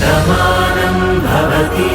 శతమానం భవతి.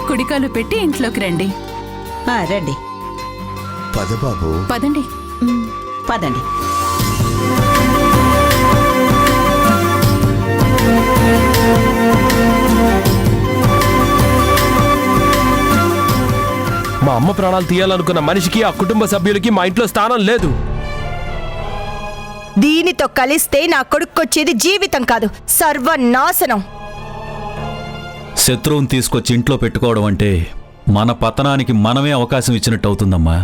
కుడికాలు పెట్టి ఇంట్లోకి రండి. రండి. పద బాబు. పదండి. పదండి. మా అమ్మ ప్రాణాలు తీయాలనుకున్న మనిషికి, ఆ కుటుంబ సభ్యులకి మా ఇంట్లో స్థానం లేదు. దీనితో కలిస్తే నా కొడుకొచ్చేది జీవితం కాదు, సర్వనాశనం. శత్రువుని తీసుకొచ్చి ఇంట్లో పెట్టుకోవడం అంటే మన పతనానికి మనమే అవకాశం ఇచ్చినట్టు అవుతుందమ్మా.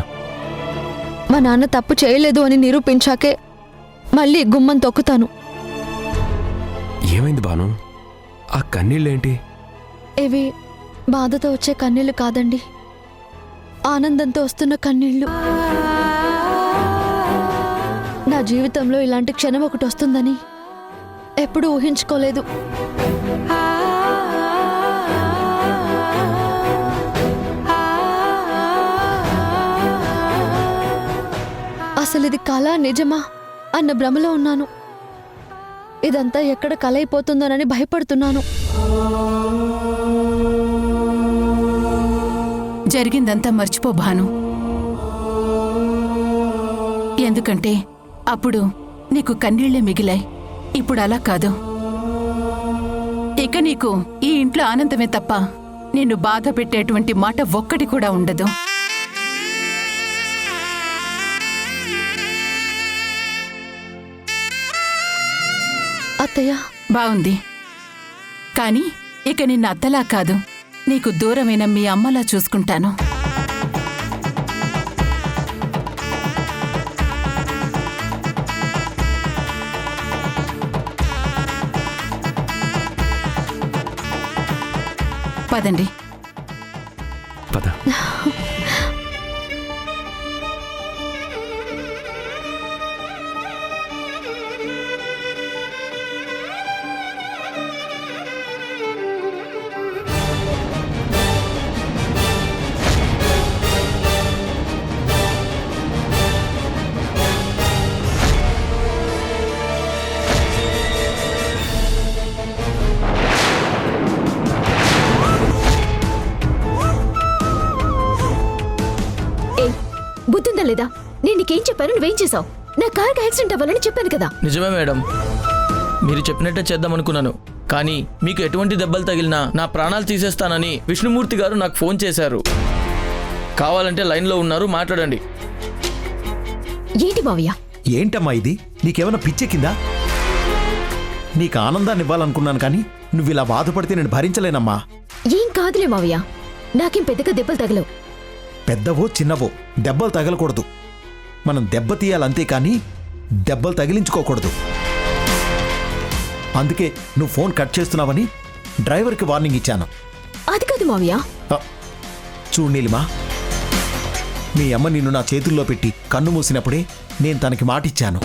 మా నాన్న తప్పు చేయలేదు అని నిరూపించాకే మళ్ళీ గుమ్మం తొక్కుతాను. ఏమైంది బాను? ఆ కన్నీళ్ళేంటి? ఇవి బాధతో వచ్చే కన్నీళ్లు కాదండి, ఆనందంతో వస్తున్న కన్నీళ్లు. నా జీవితంలో ఇలాంటి క్షణం ఒకటి వస్తుందని ఎప్పుడూ ఊహించుకోలేదు. అసలు ఇది కళ నిజమా అన్న భ్రమలో ఉన్నాను. ఇదంతా ఎక్కడ కళ అయిపోతుందోనని భయపడుతున్నాను. జరిగిందంతా మర్చిపో భాను. ఎందుకంటే అప్పుడు నీకు కన్నీళ్లే మిగిలాయి. ఇప్పుడు అలా కాదు. ఇక నీకు ఈ ఇంట్లో ఆనందమే తప్ప నిన్ను బాధ పెట్టేటువంటి మాట ఒక్కటి కూడా ఉండదు. అత్తయ్య, బావుంది. కానీ ఇక నిన్న అత్తలా కాదు, నీకు దూరమైన మీ అమ్మలా చూసుకుంటాను. పదండి. పద. బుద్ధిందా లేదా? నేను నీకేం చెప్పాను, నువ్వేం చేసావు? నా కార్కి యాక్సిడెంట్ అవ్వాలని చెప్పాను కదా. నిజమే మేడం, మీరు చెప్పినట్టే చేద్దామనుకున్నాను. కానీ మీకు ఎటువంటి దెబ్బలు తగిలినా నా ప్రాణాలు తీసేస్తానని విష్ణుమూర్తి గారు నాకు ఫోన్ చేశారు. కావాలంటే లైన్లో ఉన్నారు, మాట్లాడండి. ఏంటి మావయ్య? ఏంటమ్మా ఇది? నీకేమైనా పిచ్చెక్కిందా? నీకు ఆనందాన్ని ఇవ్వాలనుకున్నాను, కానీ నువ్వు ఇలా బాధపడితే నేను భరించలేనమ్మా. ఏం కాదులే మావయ్య, నాకేం పెద్దగా దెబ్బలు తగలవు. పెద్దవో చిన్నవో దెబ్బలు తగలకూడదు. మనం దెబ్బ తీయాలంతే కానీ దెబ్బలు తగిలించుకోకూడదు. అందుకే నువ్వు ఫోన్ కట్ చేస్తున్నావని డ్రైవర్కి వార్నింగ్ ఇచ్చాను. అది కాదు మావయ్య. చూడు నీలిమా, మీ అమ్మ నిన్ను నా చేతుల్లో పెట్టి కన్ను మూసినప్పుడే నేను తనకి మాటిచ్చాను.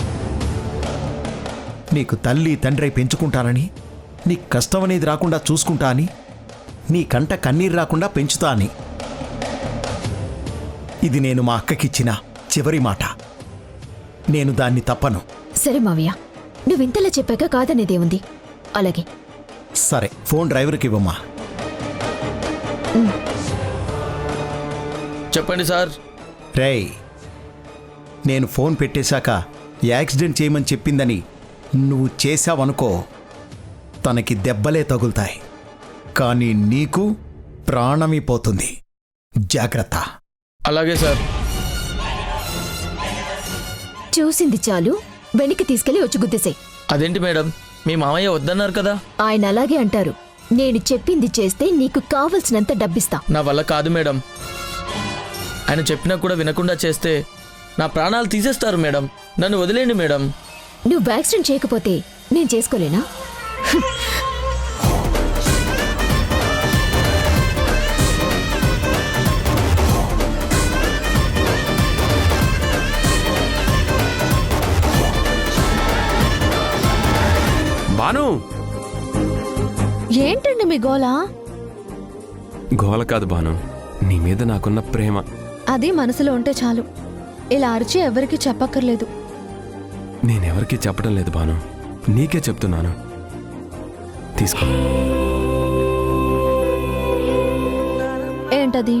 నీకు తల్లి తండ్రి పెంచుకుంటానని, నీ కష్టం అనేది రాకుండా చూసుకుంటా అని, నీ కంట కన్నీరు రాకుండా పెంచుతా అని. ఇది నేను మా అక్కకిచ్చిన చివరి మాట. నేను దాన్ని తప్పను. సరే మావయ్య, నువ్వింతలా చెప్పాక కాదనేదేముంది. అలాగే. సరే, ఫోన్ డ్రైవర్కి ఇవ్వమ్మా. చెప్పండి సార్. రేయ్, నేను ఫోన్ పెట్టేశాక యాక్సిడెంట్ చేయమని చెప్పిందని నువ్వు చేశావనుకో, తనకి దెబ్బలే తగులుతాయి, కానీ నీకు ప్రాణమైపోతుంది. జాగ్రత్త. అలాగే సార్. చూసింది చాలు, వెనక్కి తీసుకెళ్లి వచ్చి గుద్దేశాయి. అదేంటి మేడం, మీ మామయ్య వద్దన్నారు కదా. ఆయన అలాగే అంటారు. నేను చెప్పింది చేస్తే నీకు కావలసినంత డబ్బిస్తా. నా వల్ల కాదు మేడం. ఆయన చెప్పినా కూడా వినకుండా చేస్తే నా ప్రాణాలు తీసేస్తారు మేడం. నన్ను వదిలేండి మేడం. నువ్వు యాక్సిడెంట్ చేయకపోతే నేను చేసుకోలేనా? బాను, ఏంటండి మీ గోలా? గోల కాదు బాను, నీ మీద నాకున్న ప్రేమ. అది మనసులో ఉంటే చాలు. ఇలా అరిచి ఎవరికి చెప్పక్కర్లేదు. నేనెవరికీ చెప్పడం లేదు బాను, నీకే చెప్తున్నాను. తీసుకో. ఏంటది?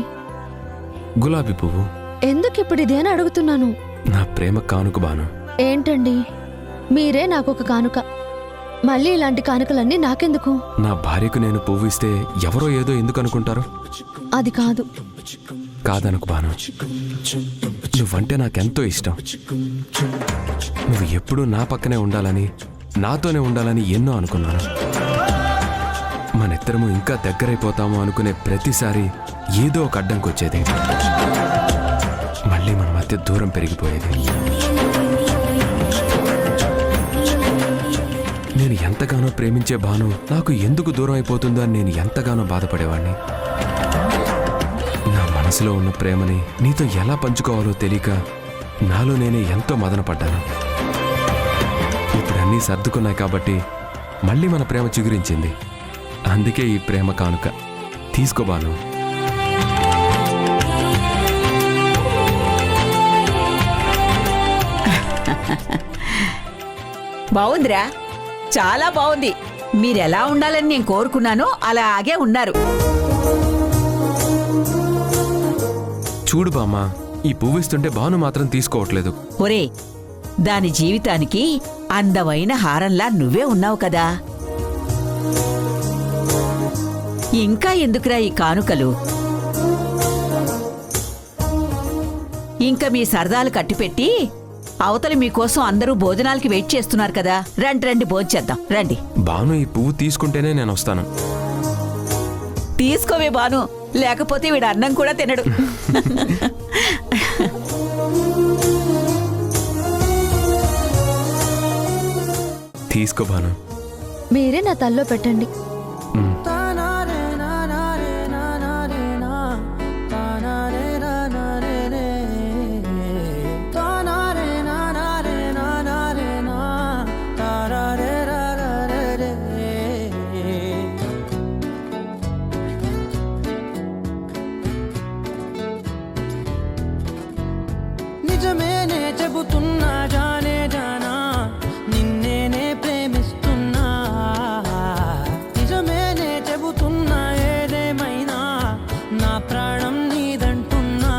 గులాబీ పువ్వు. ఎందుకు ఇప్పుడు ఇదే అని అడుగుతున్నాను. నా ప్రేమ కానుక బాను. ఏంటండి, మీరే నాకు ఒక కానుక. మళ్ళీ ఇలాంటి కానుకలన్నీ నాకెందుకు? నా భార్యకు నేను పువ్వు ఇస్తే ఎవరో ఏదో ఎందుకు అనుకుంటారు? అది కాదు. కాదనుకు బాను, నువ్వంటే నాకెంతో ఇష్టం. నువ్వు ఎప్పుడూ నా పక్కనే ఉండాలని, నాతోనే ఉండాలని ఎన్నో అనుకున్నాను. మనిద్దరము ఇంకా దగ్గరైపోతాము అనుకునే ప్రతిసారి ఏదో ఒక అడ్డంకొచ్చేది. మళ్ళీ మన మధ్య దూరం పెరిగిపోయేది. నేను ఎంతగానో ప్రేమించే బాను నాకు ఎందుకు దూరం అయిపోతుందో అని నేను ఎంతగానో బాధపడేవాణ్ణి. నా మనసులో ఉన్న ప్రేమని నీతో ఎలా పంచుకోవాలో తెలియక నాలో నేనే ఎంతో మదనపడ్డాను. ఇప్పుడు అన్నీ సర్దుకున్నాయి కాబట్టి మళ్ళీ మన ప్రేమ చిగురించింది. అందుకే ఈ ప్రేమ కానుక. తీసుకో బాను. బాగుందిరా, చాలా బాగుంది. మీరెలా ఉండాలని నేను కోరుకున్నానో అలాగే ఉన్నారు. చూడు బామ్మ, ఈ పువ్వు ఇస్తుంటే బాను మాత్రం తీసుకోవట్లేదు. ఒరే, దాని జీవితానికి అందమైన హారంలా నువ్వే ఉన్నావు కదా. ఇంకా ఎందుకురా ఈ కానుకలు? ఇంకా మీ సరదాలు కట్టిపెట్టి అవతల మీకోసం అందరూ భోజనాలకి వెయిట్ చేస్తున్నారు కదా. రండి రండి, భోంచేద్దాం రండి. బాను ఈ పువ్వు తీసుకుంటేనే నేను వస్తాను. తీసుకోవే బాను, లేకపోతే వీడు అన్నం కూడా తినడు. తీసుకో బాను. మీరే నా తల్లో పెట్టండి. నిజమేనే చెబుతున్నా జానే జానా, నిన్నేనే ప్రేమిస్తున్నా. నిజమేనే చెబుతున్నా, ఏదేమైనా నా ప్రాణం నీదంటున్నా.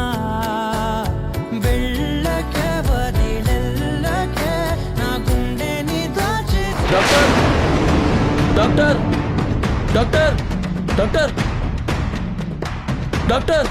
వెళ్ళకే వదిలెల్లకే నా గుండెని దాచి. Doctor, doctor, doctor, doctor, doctor.